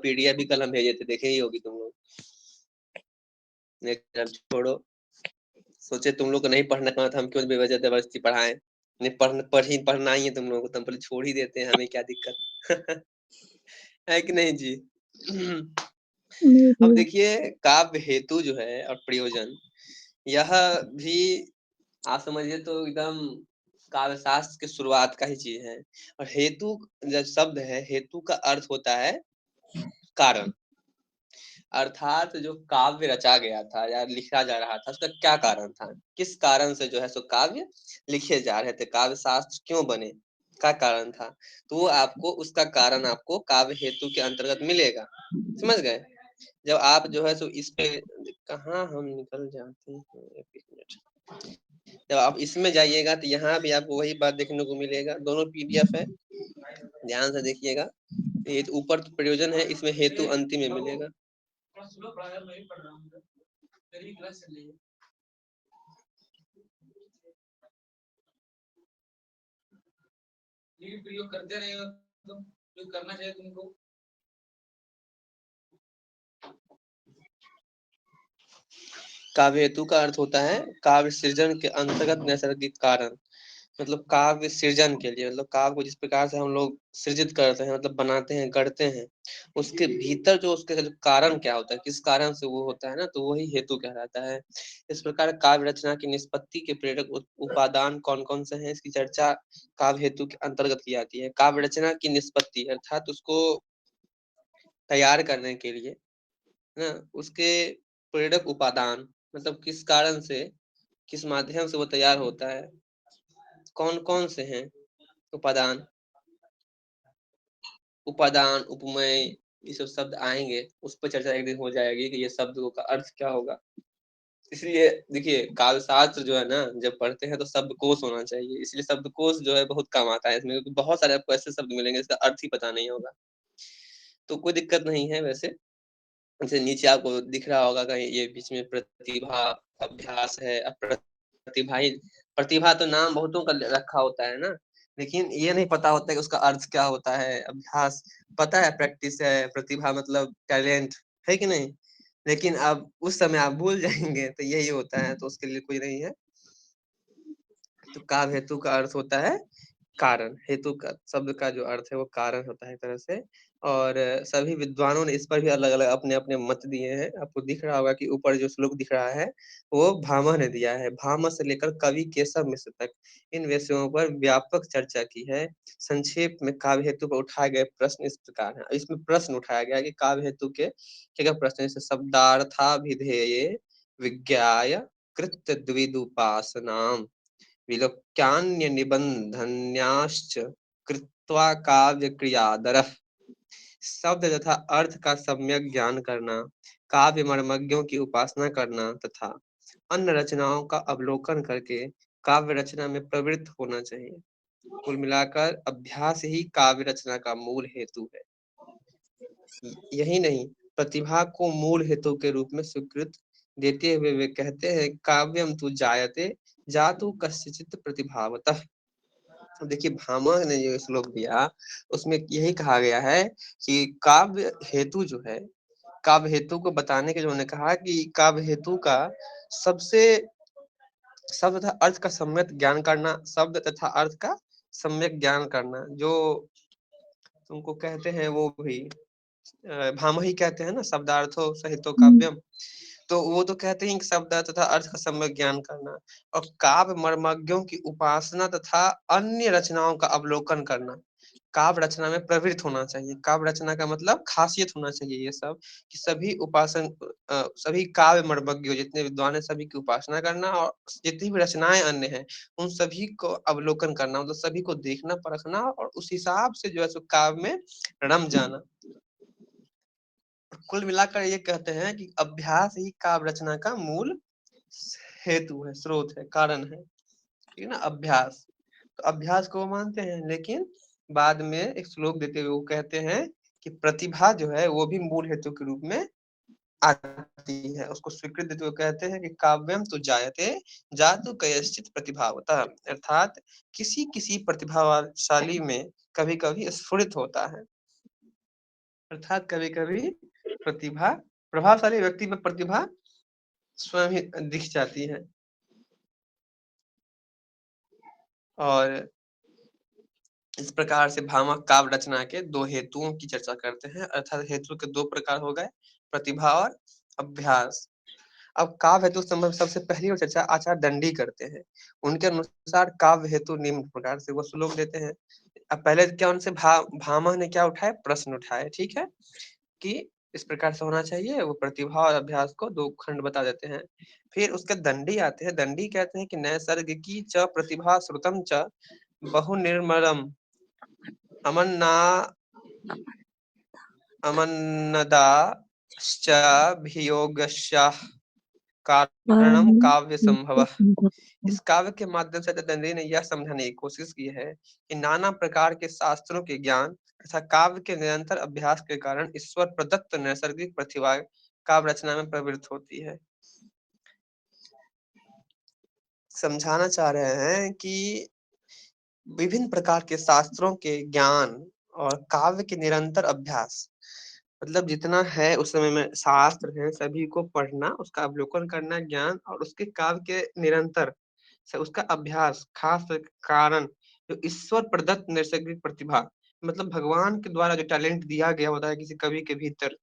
PDF भी कल हम भेजे थे, देखे ही होगी तुम लोग। लेकिन अब छोड़ो, सोचे तुम लोग को नहीं पढ़ना था, हम क्यों बेवजह जबरदस्ती पढ़ाएं। नहीं पढ़ना ही है तुम लोगों को, तो हम बोले छोड़ ही देते हैं, हमें क्या दिक्कत। है कि नहीं जी? अब देखिए, काव्य हेतु जो है और प्रयोजन, यह भी आप समझिए तो एकदम काव्य शास्त्र की शुरुआत का ही चीज है। और हेतु जब शब्द है, हेतु का अर्थ होता है कारण। अर्थात जो काव्य रचा गया था या लिखा जा रहा था, उसका क्या कारण था, किस कारण से जो है सो काव्य लिखे जा रहे थे, काव्य शास्त्र क्यों बने, क्या कारण था। तो वो आपको उसका कारण आपको काव्य हेतु के अंतर्गत मिलेगा। समझ गए? जब आप जो है सो इस पे, कहाँ हम निकल जाते हैं, एक मिनट। जब आप इसमें जाइएगा तो यहाँ भी आपको वही बात देखने को मिलेगा। दोनों पीडीएफ है, ध्यान से देखिएगा। ये ऊपर तो प्रयोजन है, इसमें हेतु अंतिम में मिलेगा। ये प्रयोग करते रहे हो तुम, जो करना चाहिए तुमको। काव्य हेतु का अर्थ होता है काव्य सृजन के अंतर्गत नैसर्गिक कारण। मतलब काव्य सृजन के लिए, मतलब काव्य को जिस प्रकार से हम लोग सृजित करते हैं, मतलब बनाते हैं, गढ़ते हैं, उसके भीतर जो उसके जो कारण क्या होता है, किस कारण से वो होता है ना, तो वही हेतु कहलाता है। इस प्रकार काव्य रचना की निष्पत्ति के प्रेरक उपादान कौन कौन से हैं, इसकी चर्चा काव्य हेतु के अंतर्गत की जाती है। काव्य रचना की निष्पत्ति अर्थात उसको तैयार करने के लिए ना, उसके प्रेरक उपादान, मतलब किस कारण से, किस माध्यम से वो तैयार होता है, कौन कौन से हैं उपादान। उपादान, उपमेय, ये सब शब्द आएंगे, उस पर चर्चा एक दिन हो जाएगी कि ये शब्दों का अर्थ क्या होगा। इसलिए देखिए, काव्य शास्त्र जो है ना, जब पढ़ते हैं तो शब्दकोश होना चाहिए। इसलिए शब्दकोश जो है बहुत काम आता है इसमें, क्योंकि बहुत सारे आपको ऐसे शब्द मिलेंगे जिसका अर्थ ही पता नहीं होगा। तो कोई दिक्कत नहीं है वैसे। जैसे नीचे आपको दिख रहा होगा कहीं, ये बीच में प्रतिभा, अभ्यास है। अब प्रतिभा ही, प्रतिभा तो नाम बहुतों का रखा होता है ना, लेकिन ये नहीं पता होता है कि उसका अर्थ क्या होता है। अभ्यास पता है, प्रैक्टिस है। प्रतिभा मतलब टैलेंट, है कि नहीं? लेकिन अब उस समय आप भूल जाएंगे, तो यही होता है, तो उसके लिए कोई नहीं है। तो काव्य हेतु का अर्थ होता है कारण। हेतु का शब्द का जो अर्थ है वो कारण होता है एक तरह से। और सभी विद्वानों ने इस पर भी अलग अलग अपने अपने मत दिए हैं। आपको दिख रहा होगा कि ऊपर जो श्लोक दिख रहा है वो भामह ने दिया है। भामह से लेकर कवि केशव मिश्र तक इन विषयों पर व्यापक चर्चा की है। संक्षेप में काव्य हेतु पर उठाए गए प्रश्न इस प्रकार है। इसमें प्रश्न उठाया गया है कि काव्य हेतु के क्या क्या प्रश्न है। जैसे शब्दार्थाभिधेये विज्ञाय कृत्य द्विदुपासनाम विलोक्यान्य निबंधन्याश्च कृत्वा काव्य क्रियादरः। शब्द तथा अर्थ का सम्यक ज्ञान करना, काव्य मर्मज्ञों की उपासना करना तथा अन्य रचनाओं का अवलोकन करके काव्य रचना में प्रवृत्त होना चाहिए। कुल मिलाकर अभ्यास ही काव्य रचना का मूल हेतु है। यही नहीं, प्रतिभा को मूल हेतु के रूप में स्वीकृत देते हुए वे कहते हैं काव्यम तु जायते जातु कस्यचित् प्रतिभावतः। तो देखिए, भामह ने जो श्लोक दिया उसमें यही कहा गया है कि काव्य हेतु जो है, काव्य हेतु को बताने के लिए उन्होंने कहा कि काव्य हेतु का सबसे, शब्द तथा अर्थ का सम्यक ज्ञान करना, शब्द तथा अर्थ का सम्यक ज्ञान करना, जो तुमको कहते हैं वो भी भामह ही कहते हैं ना, शब्दार्थो सहितो काव्यम। तो वो तो कहते हैं कि शब्द तथा अर्थ का सम्यक ज्ञान करना, और काव्य मर्मज्ञों की उपासना तथा अन्य रचनाओं का अवलोकन करना। काव्य रचना में प्रवृत्त होना चाहिए। काव्य रचना का मतलब खासियत होना चाहिए ये सब, कि सभी सभी काव्य मर्मज्ञ जितने विद्वान हैं सभी की उपासना करना, और जितनी भी रचनाएं अन्य हैं उन सभी को अवलोकन करना, मतलब सभी को देखना, परखना, और उस हिसाब से जो है सो काव्य में रम जाना। कुल मिलाकर ये कहते हैं कि अभ्यास ही काव्य रचना का मूल हेतु है, स्रोत है, कारण है। ठीक है ना? अभ्यास, तो अभ्यास को वो मानते हैं, लेकिन बाद में एक श्लोक देते हुए वो कहते हैं कि प्रतिभा जो है वो भी मूल हेतु के रूप में आती है। उसको स्वीकृत देते हुए कहते हैं कि काव्यम तो जायते जातु कयश्चित प्रतिभावतः, अर्थात किसी किसी प्रतिभाशाली में कभी कभी स्फुरित होता है। अर्थात कभी-कभी प्रतिभा प्रभावशाली व्यक्ति में प्रतिभा स्वयं ही दिख जाती है। और इस प्रकार से भामह काव्य रचना के 2 हेतुओं की चर्चा करते हैं, अर्थात हेतु के 2 प्रकार हो गए, प्रतिभा और अभ्यास। अब काव्य हेतु संबंध सबसे पहली और चर्चा आचार्य दंडी करते हैं। उनके अनुसार काव्य हेतु निम्न प्रकार से वो श्लोक देते हैं। अब पहले क्या उनसे भामह ने क्या उठाए, प्रश्न उठाए, ठीक है, कि इस प्रकार से होना चाहिए। वो प्रतिभा और अभ्यास को 2 खंड बता देते हैं। फिर उसके दंडी आते हैं। दंडी कहते हैं कि नैसर्गिकी च प्रतिभा श्रुतम च बहु निर्मलम अमन्ना अमन्नदाश्चाभियोगस्याः कारणम काव्य संभव। इस काव्य के माध्यम से दंडी ने यह समझाने की कोशिश की है कि नाना प्रकार के शास्त्रों के ज्ञान तथा काव्य के निरंतर अभ्यास के कारण ईश्वर प्रदत्त नैसर्गिक प्रतिभा काव्य रचना में प्रवृत्त होती है। समझाना चाह रहे हैं कि विभिन्न प्रकार के शास्त्रों के ज्ञान और काव्य के निरंतर अभ्यास, मतलब जितना है उस समय में शास्त्र है सभी को पढ़ना, उसका अवलोकन करना, ज्ञान और उसके काव्य के निरंतर से उसका अभ्यास, खास कारण जो ईश्वर प्रदत्त नैसर्गिक प्रतिभा, मतलब भगवान के द्वारा जो टैलेंट दिया गया होता है किसी कवि के भीतर,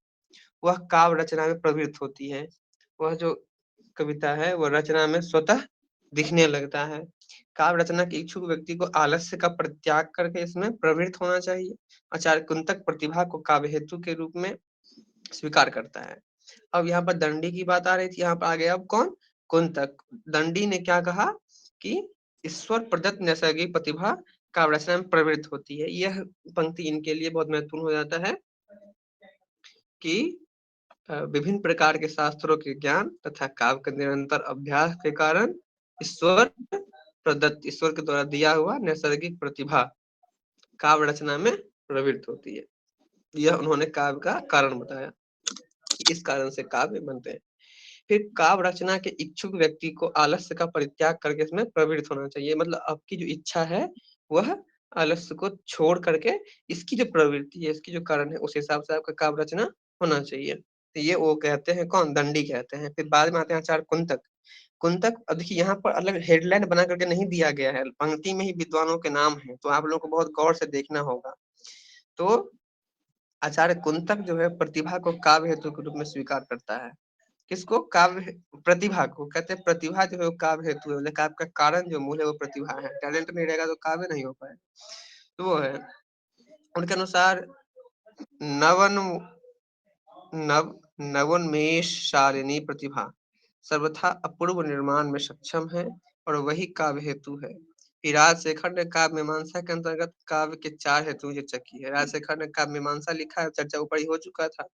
वह काव्य रचना में प्रवृत्त होती है। वह जो कविता है वह रचना में स्वतः दिखने लगता है। काव्य रचना के इच्छुक व्यक्ति को आलस्य का परित्याग करके इसमें प्रवृत्त होना चाहिए। आचार्य कुंतक प्रतिभा को काव्य हेतु के रूप में स्वीकार करता है। अब यहाँ पर दंडी की बात आ रही थी, यहाँ पर आ गया अब कौन, कुंतक। दंडी ने क्या कहा कि ईश्वर प्रदत्त नैसर्गिक प्रतिभा काव्य रचना में प्रवृत्त होती है। यह पंक्ति इनके लिए बहुत महत्वपूर्ण हो जाता है कि विभिन्न प्रकार के शास्त्रों के ज्ञान तथा काव्य के निरंतर अभ्यास के कारण ईश्वर प्रदत्त, ईश्वर के द्वारा दिया हुआ नैसर्गिक प्रतिभा काव्य रचना में प्रवृत्त होती है। यह उन्होंने काव्य का कारण बताया, इस कारण से काव्य बनते हैं। फिर काव्य रचना के इच्छुक व्यक्ति को आलस्य का परित्याग करके इसमें प्रवृत्त होना चाहिए। मतलब आपकी जो इच्छा है वह आलस्य को छोड़ करके इसकी जो प्रवृत्ति है, इसकी जो कारण है, उस हिसाब से आपका काव्य रचना होना चाहिए। तो ये वो कहते हैं कौन, दंडी कहते हैं। फिर बाद में आते हैं आचार्य कुंतक। कुंतक, अब देखिए यहाँ पर अलग हेडलाइन बना करके नहीं दिया गया है, पंक्ति में ही विद्वानों के नाम है, तो आप लोगों को बहुत गौर से देखना होगा। तो आचार्य कुंतक जो है प्रतिभा को काव्य हेतु के रूप में स्वीकार करता है। किसको, काव्य प्रतिभा को कहते हैं। प्रतिभा जो है वो काव्य हेतु है, मतलब काव्य का कारण जो मूल है वो प्रतिभा है। टैलेंट नहीं रहेगा तो काव्य नहीं हो पाए, तो वो है। उनके अनुसार नवन नव नवोन्मेषशालिनी प्रतिभा सर्वथा अपूर्व निर्माण में सक्षम है और वही काव्य हेतु है। राजशेखर ने काव्य मीमांसा के अंतर्गत काव्य के 4 हेतु की चर्चा की है। राजशेखर ने काव्य मीमांसा लिखा है, चर्चा ऊपर ही हो चुका था।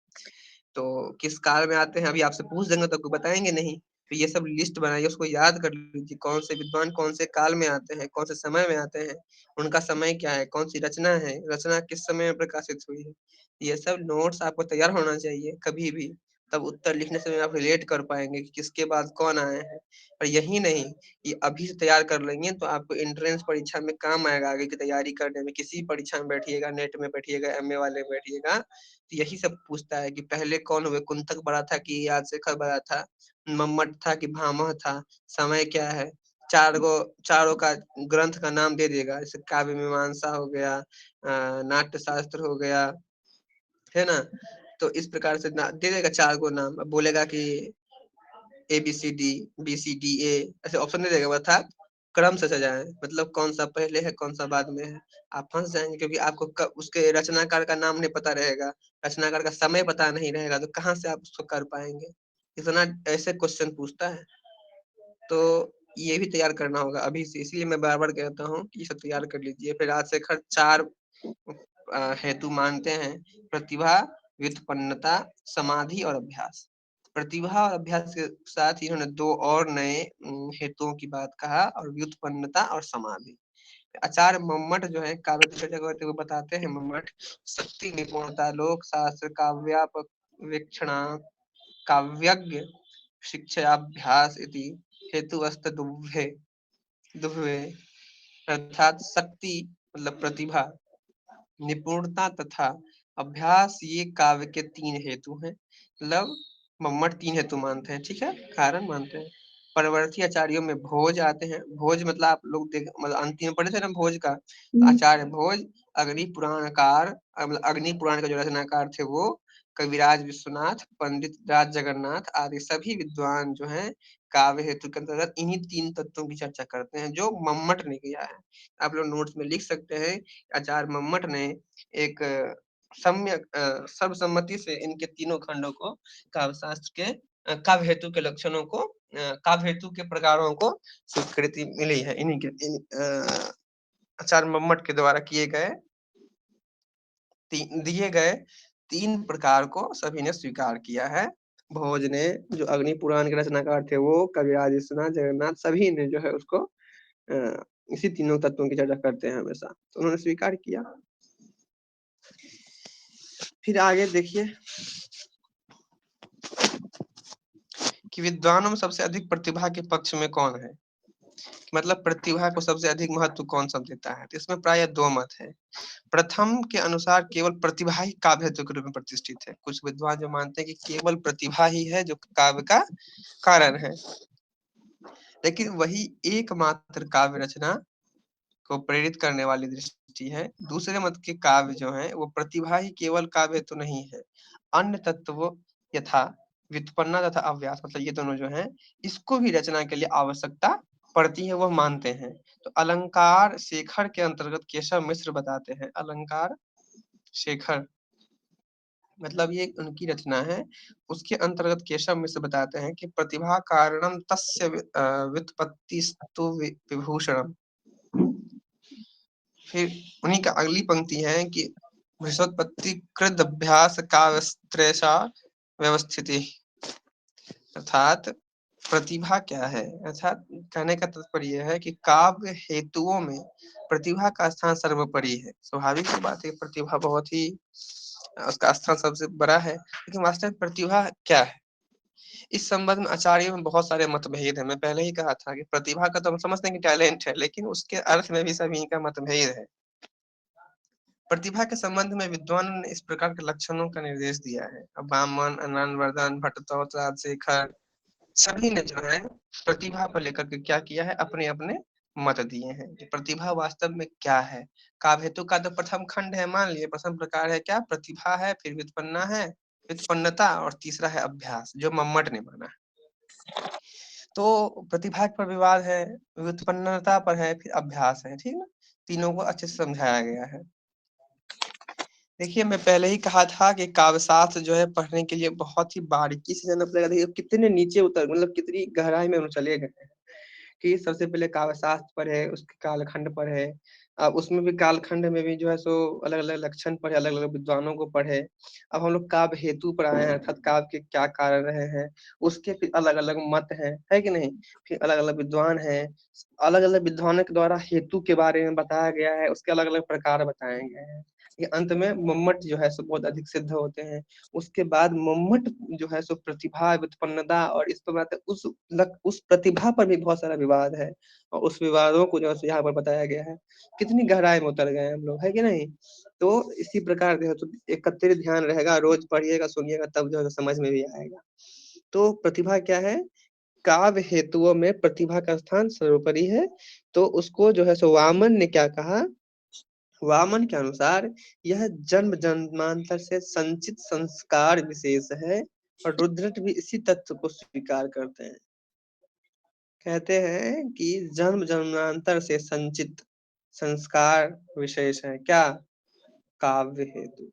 तो किस काल में आते हैं अभी आपसे पूछ देंगे तो कोई बताएंगे नहीं। तो ये सब लिस्ट बनाइए, उसको याद कर लीजिए, कौन से विद्वान कौन से काल में आते हैं, कौन से समय में आते हैं, उनका समय क्या है, कौन सी रचना है, रचना किस समय में प्रकाशित हुई है। ये सब नोट्स आपको तैयार होना चाहिए कभी भी, तब उत्तर लिखने समय आप रिलेट कर पाएंगे कि किसके बाद कौन आए हैं। और यही नहीं, ये अभी से तैयार कर लेंगे तो आपको एंट्रेंस परीक्षा में काम आएगा, आगे की तैयारी करने में। किसी परीक्षा में बैठिएगा, नेट में बैठिएगा, एमए वाले में बैठिएगा, तो यही सब पूछता है कि पहले कौन हुए, कुंतक बड़ा था कि राजशेखर बड़ा था, मम्मट था कि भामह था, समय क्या है। चारों का ग्रंथ का नाम दे देगा, जैसे काव्य मीमांसा हो गया, नाट्य शास्त्र हो गया, है ना। तो इस प्रकार से दे देगा 4 गो नाम, बोलेगा कि ABCD BCDA, ऐसे ऑप्शन दे देगा, अर्थात क्रम से सजाए, मतलब कौन सा पहले है कौन सा बाद में है। आप फंस जाएंगे क्योंकि आपको उसके रचनाकार का नाम नहीं पता रहेगा, रचनाकार का समय पता नहीं रहेगा, तो कहाँ से आप उसको कर पाएंगे। इतना ऐसे क्वेश्चन पूछता है, तो ये भी तैयार करना होगा अभी से। इसलिए मैं बार बार कहता हूँ कि ये सब तैयार कर लीजिए। फिर आज से 4 हेतु मानते हैं, प्रतिभा, व्युत्पन्नता, समाधि और अभ्यास। प्रतिभा और अभ्यास के साथ ही इन्होंने 2 और नए हेतुओं की बात कहा, और व्युत्पन्नता और समाधि। आचार्य मम्मट जो है काव्य की चर्चा करते हुए बताते हैं, मम्मट शक्ति, निपुणता, लोक शास्त्र, काव्यापक वीक्षणा, काव्यज्ञ, शिक्षाभ्यास इति हेतु दुभ्वे दुभ्वे, अर्थात शक्ति मतलब प्रतिभा, निपुणता तथा अभ्यास ये काव्य के 3 हेतु हैं। मतलब मम्मट 3 हेतु मानते हैं, ठीक है, कारण मानते हैं। परवर्ती आचार्यों में भोज आते हैं। भोज मतलब आप लोग देख, मतलब अंतिम पढ़े थे ना भोज का। आचार्य भोज, अग्नि पुराणकार, मतलब अग्नि पुराण का जो रचनाकार थे वो, कविराज विश्वनाथ, पंडित राज जगन्नाथ आदि सभी विद्वान जो हैं काव्य हेतु के अंतर्गत इन्हीं 3 तत्वों की चर्चा करते हैं जो मम्मट ने किया है। आप लोग नोट्स में लिख सकते हैं, आचार्य मम्मट ने एक सम्यक सर्वसम्मति से इनके तीनों खंडों को काव्य शास्त्र के काव्य हेतु के लक्षणों को, काव्य हेतु के प्रकारों को स्वीकृति मिली है। इन्हीं के आचार्य मम्मट के द्वारा किए गए दिए गए 3 प्रकार को सभी ने स्वीकार किया है। भोज ने, जो अग्नि पुराण के रचनाकार थे वो, कविराज विश्वनाथ, जगन्नाथ, सभी ने जो है उसको इसी तीनों तत्वों की चर्चा करते हैं हमेशा, तो उन्होंने स्वीकार किया। फिर आगे देखिए कि विद्वानों में सबसे अधिक प्रतिभा के पक्ष में कौन है, मतलब प्रतिभा को सबसे अधिक महत्व कौन सा देता है। तो इसमें प्राय 2 मत है। प्रथम के अनुसार केवल प्रतिभा ही काव्य हेतु के रूप में प्रतिष्ठित है। कुछ विद्वान जो मानते हैं कि केवल प्रतिभा ही है जो काव्य का कारण है, लेकिन वही एकमात्र काव्य रचना को प्रेरित करने वाली दृष्टि है। दूसरे मत के काव्य जो है वो प्रतिभा ही केवल काव्य तो नहीं है, अन्य तत्व यथा व्युत्पन्ना तथा अव्यास, मतलब ये दोनों जो है इसको भी रचना के लिए आवश्यकता पड़ती है, वह मानते हैं। तो अलंकार शेखर के अंतर्गत केशव मिश्र बताते हैं, अलंकार शेखर मतलब ये उनकी रचना है, उसके अंतर्गत केशव मिश्र बताते हैं कि प्रतिभा कारणम तस्य व्युत्पत्तिस्तु विभूषणम। फिर उन्हीं का अगली पंक्ति है कि विश्वोत्पत्ति कृत अभ्यास काव्यस्त्रेषा व्यवस्थिति, अर्थात प्रतिभा क्या है, अर्थात कहने का तात्पर्य यह है कि काव्य हेतुओं में प्रतिभा का स्थान सर्वोपरि है। स्वाभाविक सी बात है, प्रतिभा बहुत ही, उसका स्थान सबसे बड़ा है, लेकिन वास्तव में प्रतिभा क्या है, इस संबंध में आचार्यों में बहुत सारे मतभेद है। मैं पहले ही कहा था कि प्रतिभा का तो हम समझते हैं कि टैलेंट है, लेकिन उसके अर्थ में भी सभी का मतभेद है। प्रतिभा के संबंध में विद्वान ने इस प्रकार के लक्षणों का निर्देश दिया है। अब वामन, आनंदवर्धन, भट्टतोत, राजशेखर सभी ने जो है प्रतिभा को लेकर के क्या किया है, अपने अपने मत दिए हैं कि प्रतिभा वास्तव में क्या है। काव्य हेतु का तो प्रथम खंड है, मान लिए प्रथम प्रकार है क्या, प्रतिभा है, फिर व्युत्पन्ना है, व्युत्पन्नता, और तीसरा है अभ्यास, जो मम्मट ने माना है। तो प्रतिभा पर विवाद है, व्युत्पन्नता पर है, फिर अभ्यास है, ठीक है ना, तीनों को अच्छे से समझाया गया है। देखिए मैं पहले ही कहा था कि काव्य शास्त्र जो है पढ़ने के लिए बहुत ही बारीकी से जानना पड़ेगा। देखिए कितने नीचे उतर, मतलब कितनी गहराई में हम चले गए हैं कि सबसे पहले काव्य शास्त्र पर है, उसके कालखंड पर है, अब उसमें भी कालखंड में भी जो है सो अलग अलग लक्षण पढ़े, अलग अलग विद्वानों को पढ़े। अब हम लोग काव्य हेतु पर आए हैं, अर्थात काव्य के क्या कारण रहे हैं, उसके फिर अलग अलग मत है कि नहीं, फिर अलग अलग विद्वान हैं, अलग अलग विद्वानों के द्वारा हेतु के बारे में बताया गया है, उसके अलग अलग प्रकार बताए गए हैं। ये अंत में मम्मट जो है सो बहुत अधिक सिद्ध होते हैं। उसके बाद मम्मट जो है सो प्रतिभा, व्युत्पन्नता, और इस पर उस प्रतिभा पर भी बहुत सारा विवाद है, और उस विवादों को जो है यहाँ पर बताया गया है। कितनी गहराई में उतर गए हम लोग, है कि नहीं। तो इसी प्रकार जो है तो एकत्रित ध्यान रहेगा, रोज पढ़िएगा सुनिएगा, तब जो है समझ में भी आएगा। तो प्रतिभा क्या है, काव्य हेतुओं में प्रतिभा का स्थान सर्वोपरि है। तो उसको जो है सो वामन ने क्या कहा, वामन के अनुसार यह जन्म जन्मांतर से संचित संस्कार विशेष है, और रुद्रट भी इसी तत्व को स्वीकार करते हैं। कहते हैं कि जन्म जन्मांतर से संचित संस्कार विशेष है क्या, काव्य हेतु,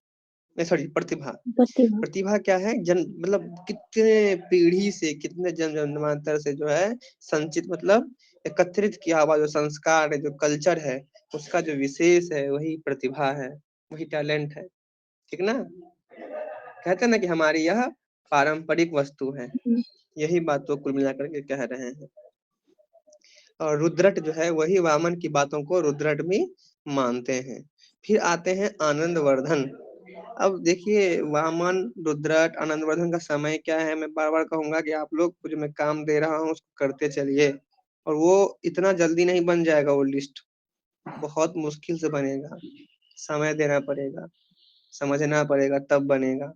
नहीं सॉरी प्रतिभा। प्रतिभा प्रतिभा क्या है, जन मतलब कितने पीढ़ी से, कितने जन्म जन्मांतर से जो है संचित, मतलब एकत्रित किया हुआ जो संस्कार है, जो कल्चर है, उसका जो विशेष है वही प्रतिभा है, वही टैलेंट है, ठीक ना। कहते हैं ना कि हमारी यह पारंपरिक वस्तु है, यही बात तो कुल मिलाकर के कह रहे हैं। और रुद्रट जो है वही वामन की बातों को रुद्रट भी मानते हैं। फिर आते हैं आनंदवर्धन। अब देखिए वामन, रुद्रट, आनंदवर्धन का समय क्या है, मैं बार बार कहूंगा कि आप लोग को जो मैं काम दे रहा हूँ उसको करते चलिए, और वो इतना जल्दी नहीं बन जाएगा, वो लिस्ट बहुत मुश्किल से बनेगा, समय देना पड़ेगा, समझना पड़ेगा तब बनेगा।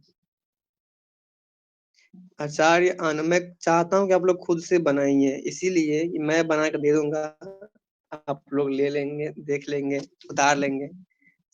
आचार्य आनंद, मैं चाहता हूँ कि आप लोग खुद से बनाइए, इसीलिए कि मैं बना कर दे दूंगा, आप लोग ले लेंगे, देख लेंगे, उतार लेंगे,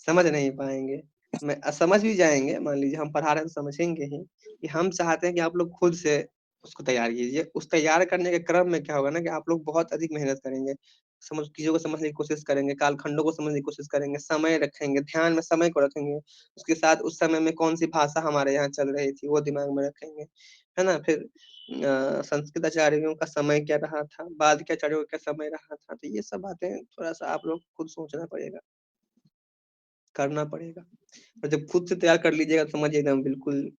समझ नहीं पाएंगे। मैं समझ भी जाएंगे, मान लीजिए हम पढ़ा रहे हैं तो समझेंगे ही, कि हम चाहते हैं कि आप लोग खुद से उसको तैयार कीजिए। उस तैयार करने के क्रम में क्या होगा ना, कि आप लोग बहुत अधिक मेहनत करेंगे, समझ चीजों को समझने की कोशिश करेंगे, कालखंडों को समझने की कोशिश करेंगे, समय रखेंगे, ध्यान में समय को रखेंगे, उसके साथ उस समय में कौन सी भाषा हमारे यहाँ चल रही थी वो दिमाग में रखेंगे, है ना। फिर संस्कृत आचार्यों का समय क्या रहा था, बाद के आचार्यों का क्या समय रहा था, तो ये सब बातें थोड़ा सा आप लोग खुद सोचना पड़ेगा, करना पड़ेगा। और जब खुद से तैयार कर लीजिएगा तो समझिए एकदम बिल्कुल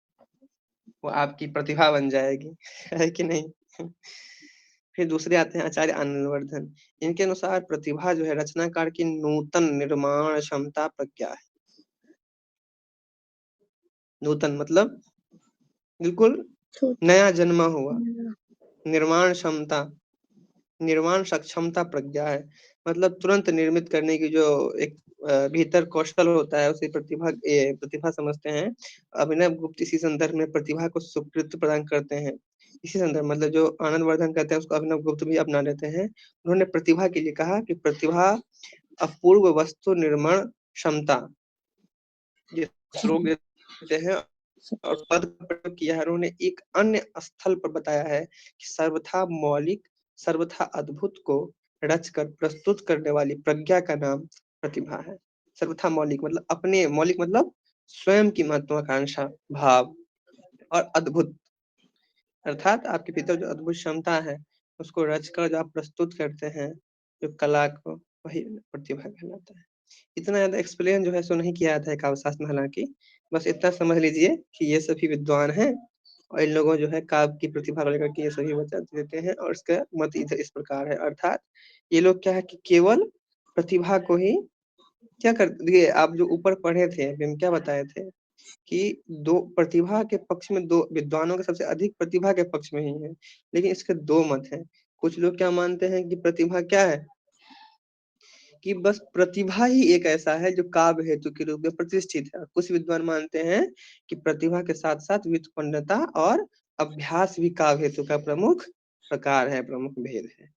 वो आपकी प्रतिभा बन जाएगी है कि नहीं। फिर दूसरे आते हैं आचार्य आनंदवर्धन। इनके अनुसार प्रतिभा जो है रचनाकार की नूतन निर्माण क्षमता प्रज्ञा है। नूतन मतलब बिल्कुल नया जन्मा हुआ, निर्माण क्षमता, निर्माण सक्षमता प्रज्ञा है, मतलब तुरंत निर्मित करने की जो एक भीतर कौशल होता है उसे प्रतिभा प्रतिभा समझते हैं। अभिनव गुप्त इसी संदर्भ में प्रतिभा को स्वीकृति प्रदान करते हैं। इसी संदर्भ मतलब जो आनंदवर्धन कहते हैं उसको अभिनव गुप्त भी अपना लेते हैं। उन्होंने प्रतिभा के लिए कहा कि प्रतिभा अपूर्व वस्तु निर्माण क्षमता, ये श्लोक देते हैं और पद का प्रयोग किया है। उन्होंने एक अन्य स्थल पर बताया है कि सर्वथा मौलिक, सर्वथा अद्भुत को रचकर प्रस्तुत करने वाली प्रज्ञा का नाम प्रतिभा है। सर्वथा मौलिक मतलब अपने, मौलिक मतलब स्वयं की महत्वाकांक्षा भाव, और अद्भुत अर्थात आपके भीतर जो अद्भुत क्षमता है उसको रचकर जो आप प्रस्तुत करते हैं जो कला को, वही प्रतिभा कहलाता है। इतना ज्यादा एक्सप्लेन जो है सो नहीं किया जाता है काव्य शास्त्र में, हालांकि बस इतना समझ लीजिए कि ये सभी विद्वान हैं और इन लोगों जो है काव्य की प्रतिभा को लेकर के ये सभी वचन देते हैं, और इसका मत इधर इस प्रकार है। अर्थात ये लोग क्या है कि केवल प्रतिभा को ही क्या कर दिए, आप जो ऊपर पढ़े थे अभी हम क्या बताए थे कि दो प्रतिभा के पक्ष में, दो विद्वानों के सबसे अधिक प्रतिभा के पक्ष में ही है, लेकिन इसके दो मत हैं। कुछ लोग क्या मानते हैं कि प्रतिभा क्या है, कि बस प्रतिभा ही एक ऐसा है जो काव्य हेतु के रूप में प्रतिष्ठित है। कुछ विद्वान मानते हैं कि प्रतिभा के साथ साथ व्युत्पन्नता और अभ्यास भी काव्य हेतु का प्रमुख प्रकार है, प्रमुख भेद है।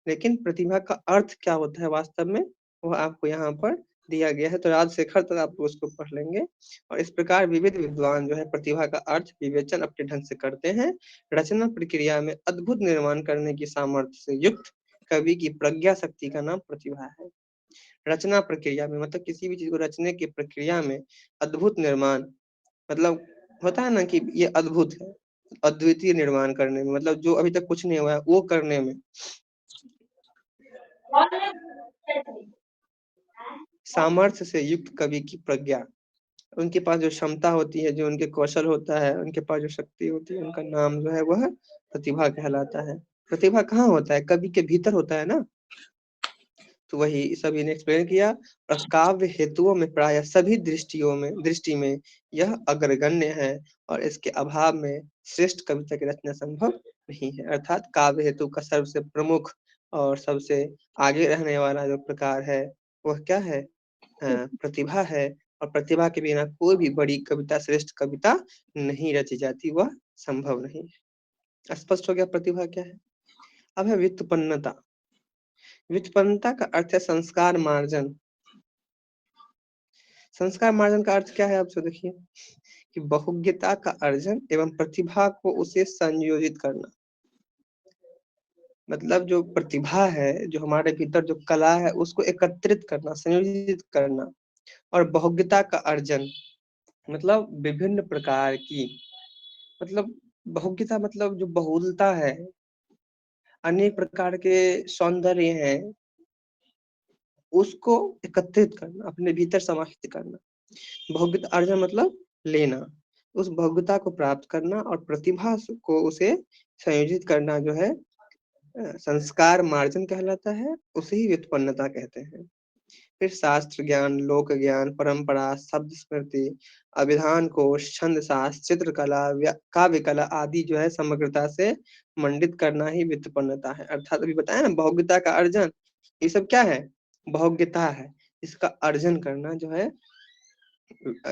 लेकिन प्रतिभा का अर्थ क्या होता है वास्तव में, वो आपको यहाँ पर दिया गया है, तो राजशेखर तक आप उसको पढ़ लेंगे। और इस प्रकार विविध विद्वान जो है प्रतिभा का अर्थ विवेचन अपने ढंग से करते हैं। रचना प्रक्रिया में अद्भुत निर्माण करने की सामर्थ्य से युक्त कवि की प्रज्ञा शक्ति का नाम प्रतिभा है। रचना प्रक्रिया में मतलब किसी भी चीज को रचने की प्रक्रिया में अद्भुत निर्माण, मतलब होता है ना कि ये अद्भुत है, अद्वितीय निर्माण करने में, मतलब जो अभी तक कुछ नहीं हुआ है वो करने में सामर्थ्य से युक्त कवि की प्रज्ञा, उनके पास जो क्षमता होती है, जो उनके कौशल होता है, उनके पास जो शक्ति होती है, उनका नाम जो है वह प्रतिभा कहलाता है। प्रतिभा कहाँ होता है, कवि के भीतर होता है ना। तो वही सभी ने एक्सप्लेन किया। और काव्य हेतुओं में प्राय सभी दृष्टि में यह अग्रगण्य है, और इसके अभाव में श्रेष्ठ कविता की रचना संभव नहीं है। अर्थात काव्य हेतु का सबसे प्रमुख और सबसे आगे रहने वाला जो प्रकार है वह क्या है, प्रतिभा है। और प्रतिभा के बिना कोई भी बड़ी कविता, श्रेष्ठ कविता नहीं रची जाती, वह संभव नहीं है। स्पष्ट हो गया प्रतिभा क्या है। अब है व्युत्पन्नता। व्युत्पन्नता का अर्थ है संस्कार मार्जन। संस्कार मार्जन का अर्थ क्या है, आप जो देखिए कि बहुज्ञता का अर्जन एवं प्रतिभा को उसे संयोजित करना। मतलब जो प्रतिभा है, जो हमारे भीतर जो कला है उसको एकत्रित करना, संयोजित करना। और बहुज्ञता का अर्जन मतलब विभिन्न प्रकार की, मतलब बहुज्ञता मतलब जो बहुलता है, अनेक प्रकार के सौंदर्य हैं, उसको एकत्रित करना, अपने भीतर समाहित करना। भोग्यता अर्जन मतलब लेना, उस भोग्यता को प्राप्त करना और प्रतिभा को उसे संयोजित करना जो है संस्कार मार्जन कहलाता है, उसे ही व्युत्पन्नता कहते हैं। फिर शास्त्र ज्ञान, लोक ज्ञान, परंपरा, शब्द स्मृति, अभिधान कोश, छंद शास्त्र, चित्रकला, काव्य कला आदि जो है समग्रता से मंडित करना ही व्युत्पन्नता है। अर्थात अभी बताया ना भोग्यता का अर्जन, ये सब क्या है, भोग्यता है, इसका अर्जन करना जो है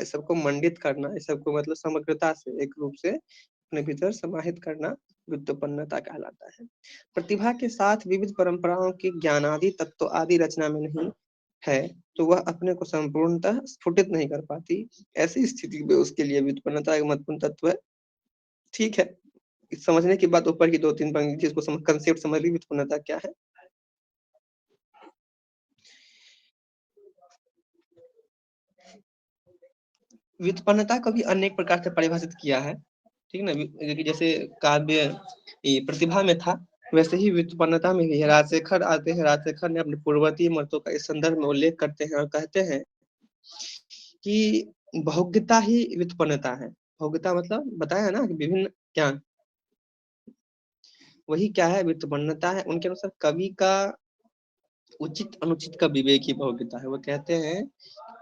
सबको मंडित करना, इस सबको मतलब समग्रता से एक रूप से अपने भीतर समाहित करना व्युत्पन्नता कहलाता है। प्रतिभा के साथ विविध परंपराओं के ज्ञान आदि तत्व आदि रचना में नहीं है तो वह अपने को संपूर्णतः स्फुटित नहीं कर पाती। ऐसी स्थिति में उसके लिए व्युत्पन्नता एक महत्वपूर्ण तत्व है। ठीक है, समझने की बात ऊपर की 2-3 पंक्ति इसको कंसेप्ट समझ ली, व्युत्पन्नता क्या है। व्युत्पन्नता को भी अनेक प्रकार से परिभाषित किया है, ठीक ना। जैसे काव्य प्रतिभा में था, वैसे ही व्युत्पन्नता में भी है। राजशेखर आते हैं, राजशेखर ने अपने पूर्ववर्ती मतों का इस संदर्भ में उल्लेख करते हैं और कहते हैं कि भोग्यता ही व्युत्पन्नता है। भोग्यता मतलब बताया ना कि विभिन्न ज्ञान, वही क्या है, व्युत्पन्नता है। उनके अनुसार कवि का उचित अनुचित का विवेक ही भोग्यता है। वो कहते हैं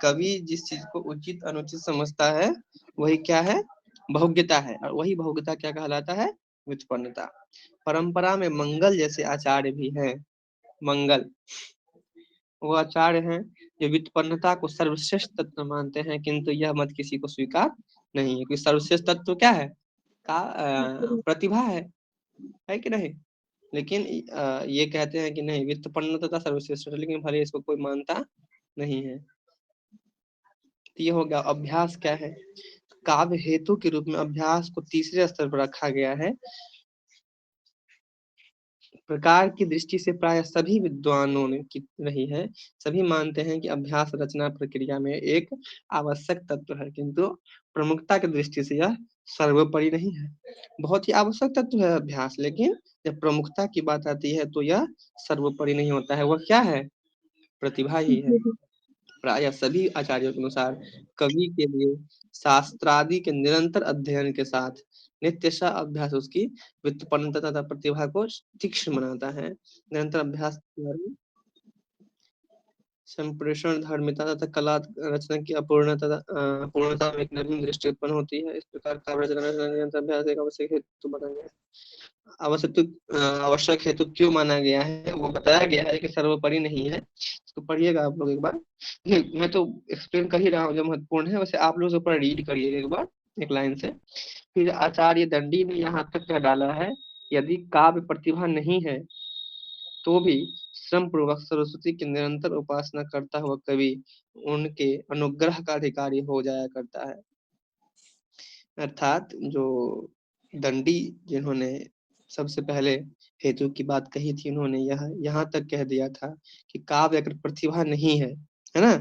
कवि जिस चीज को उचित अनुचित समझता है वही क्या है, भोग्यता है। और वही भोग्यता क्या कहलाता है, व्युत्पन्नता। परंपरा में मंगल जैसे आचार्य भी हैं, मंगल वो आचार्य हैं जो व्युत्पन्नता को सर्वश्रेष्ठ तत्व मानते हैं, किंतु यह मत किसी को स्वीकार नहीं है कि सर्वश्रेष्ठ तत्व क्या है, का प्रतिभा है कि नहीं। लेकिन ये कहते हैं कि नहीं, व्युत्पन्नता सर्वश्रेष्ठ है, लेकिन भले इसको कोई मानता नहीं है। तो ये हो गया। अभ्यास क्या है, काव्य हेतु के रूप में अभ्यास को तीसरे स्तर पर रखा गया है। प्रकार की दृष्टि से प्राय सभी विद्वानों ने की रही है, सभी मानते हैं कि अभ्यास रचना प्रक्रिया में एक आवश्यक तत्व है, किंतु प्रमुखता की दृष्टि से यह सर्वोपरि नहीं है। बहुत ही आवश्यक तत्व है अभ्यास, लेकिन जब प्रमुखता की बात आती है तो यह सर्वोपरि नहीं होता है। वह क्या है, प्रतिभा ही है। प्राय सभी आचार्यों के अनुसार कवि के लिए शास्त्रादि के निरंतर अध्ययन के साथ नित्यशा अभ्यास उसकी व्युत्पन्नता तथा प्रतिभा को तीक्ष्ण बनाता है। निरंतर अभ्यास द्वारा संप्रेषण धार्मिकता तथा कला रचना की अपूर्णता में एक नवीन दृष्टि उत्पन्न होती है। इस प्रकार काव्य रचना निरंतर अभ्यास एक आवश्यक हेतु बना गया है। आवश्यक हेतु क्यों माना गया है वो बताया गया है कि सर्वोपरि नहीं है। तो पढ़िएगा आप लोग एक बार, मैं तो एक्सप्लेन कर ही रहा हूँ जो महत्वपूर्ण है, वैसे आप लोग ऊपर रीड करिएगा एक बार एक लाइन से। फिर आचार्य दंडी ने यहाँ तक क्या डाला है, यदि काव्य प्रतिभा नहीं है तो भी श्रम पूर्वक सरस्वती की निरंतर उपासना करता हुआ कवि उनके अनुग्रह का अधिकारी हो जाया करता है। अर्थात जो दंडी जिन्होंने सबसे पहले हेतु की बात कही थी, उन्होंने यह यहाँ तक कह दिया था कि काव्य अगर प्रतिभा नहीं है ना,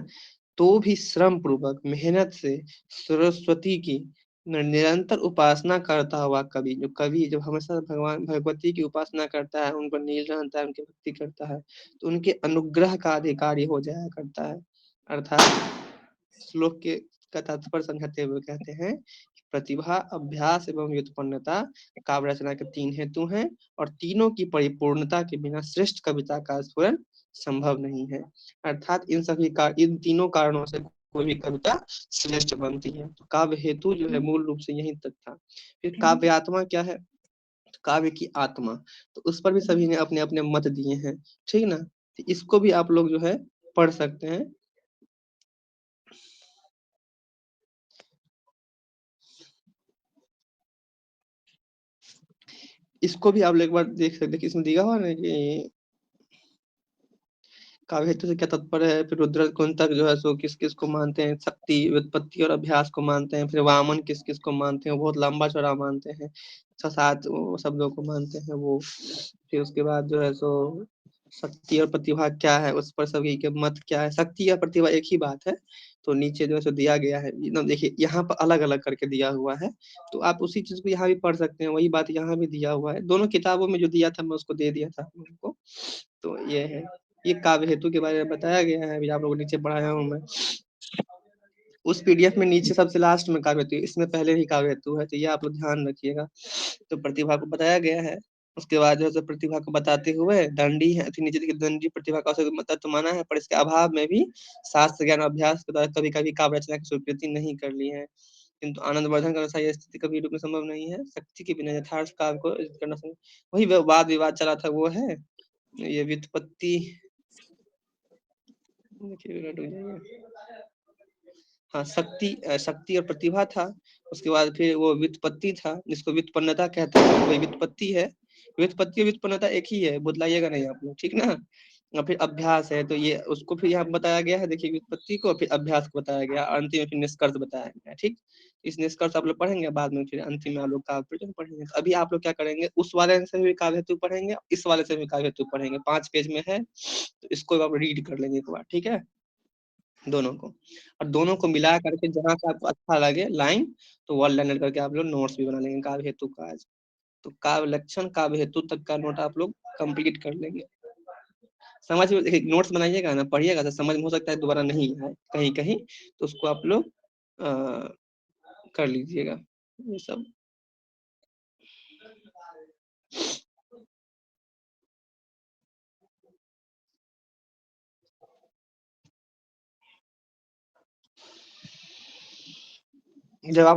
तो भी श्रम पूर्वक मेहनत से सरस्वती की निरंतर उपासना करता हुआ कवि, जो कवि जब हमेशा भगवान भगवती की उपासना करता है, उन पर नील रहता है, उनकी भक्ति करता है, तो उनके अनुग्रह का अधिकारी हो जाया करता है। अर्थात श्लोक के का तात्पर्य समझाते हुए कहते हैं, प्रतिभा, अभ्यास एवं व्युत्पन्नता काव्य रचना के 3 हेतु हैं और तीनों की परिपूर्णता के बिना श्रेष्ठ कविता का स्फुरन संभव नहीं है। अर्थात इन तीनों कारणों से कोई भी कविता श्रेष्ठ बनती है। तो काव्य हेतु जो है मूल रूप से यही तक था। फिर काव्य आत्मा क्या है, तो काव्य की आत्मा, तो उस पर भी सभी ने अपने अपने मत दिए हैं, ठीक ना। तो इसको भी आप लोग जो है पढ़ सकते हैं। इसको भी आप लोग एक बार देख सकते हैं कि इसमें दिया हुआ ना कि काव्य हेतु से क्या तात्पर्य है, फिर रुद्र कुंज तक जो है सो किस किस को मानते हैं, शक्ति व्युत्पत्ति और अभ्यास को मानते हैं, फिर वामन किस किस को मानते हैं, बहुत लंबा चौड़ा मानते हैं, 6-7 शब्दों को मानते हैं वो। फिर उसके बाद जो है सो शक्ति और प्रतिभा क्या है, उस पर सभी के मत क्या है। शक्ति या प्रतिभा एक ही बात है, तो नीचे जो है सो दिया गया है, देखिए यहाँ पर अलग अलग करके दिया हुआ है, तो आप उसी चीज को यहाँ भी पढ़ सकते हैं। वही बात यहाँ भी दिया हुआ है, दोनों किताबों में जो दिया था मैं उसको दे दिया था उनको। तो ये है, ये काव्य हेतु के बारे में बताया गया है, अभी आप लोगों को नीचे पढ़ाया हूँ मैं। उस पीडीएफ में नीचे सबसे लास्ट में काव्य हेतु, इसमें पहले ही काव्य हेतु है, तो ये आप लोग ध्यान रखिएगा। तो प्रतिभा को बताया गया है। उसके बाद जो है प्रतिभा को बताते हुए दंडी है, फिर नीचे देखिए दंडी प्रतिभा का मतलब तो माना है, पर इसके अभाव में भी शास्त्र ज्ञान अभ्यास के द्वारा कभी कभी काव्य रचना की स्वीकृति नहीं कर ली है। किंतु आनंद वर्धन का अनुसार यह स्थिति कभी रूप में संभव नहीं है, शक्ति के बिना यथार्थ काव्य को करना संभव। वही वाद विवाद चला था वो है, ये व्युत्पत्ति। हाँ, शक्ति और प्रतिभा था। उसके बाद फिर वो व्युत्पत्ति था, जिसको व्युत्पन्नता कहते हैं, वही व्युत्पत्ति है। व्युत्पत्ति और व्युत्पन्नता एक ही है, बदलाइएगा नहीं आप लोग, ठीक ना। और फिर अभ्यास है, तो ये उसको फिर यहाँ बताया गया है, देखिए व्युत्पत्ति को, फिर अभ्यास को बताया गया, अंतिम में फिर निष्कर्ष बताया गया, ठीक। इस निष्कर्ष आप लोग पढ़ेंगे, बाद में फिर अंतिम में आप लोग काव्य पठन पढ़ेंगे। तो अभी आप लोग क्या करेंगे, उस वाले से भी काव्य हेतु पढ़ेंगे, इस वाले से भी काव्य हेतु पढ़ेंगे, 5 पेज में है, तो इसको आप रीड कर लेंगे एक बार, ठीक है, दोनों को। और दोनों को मिला करके जहां से आपको अच्छा लगे लाइन, तो वन लाइनर करके आप लोग नोट्स भी बना लेंगे काव्य हेतु का आज। तो काव्य लक्षण काव्य हेतु तक का नोट आप लोग कंप्लीट कर लेंगे। समझ में नोट्स बनाइएगा ना, पढ़िएगा, तो समझ में हो सकता है दोबारा नहीं आए कहीं कहीं, तो उसको आप लोग कर लीजिएगा ये सब। जब आप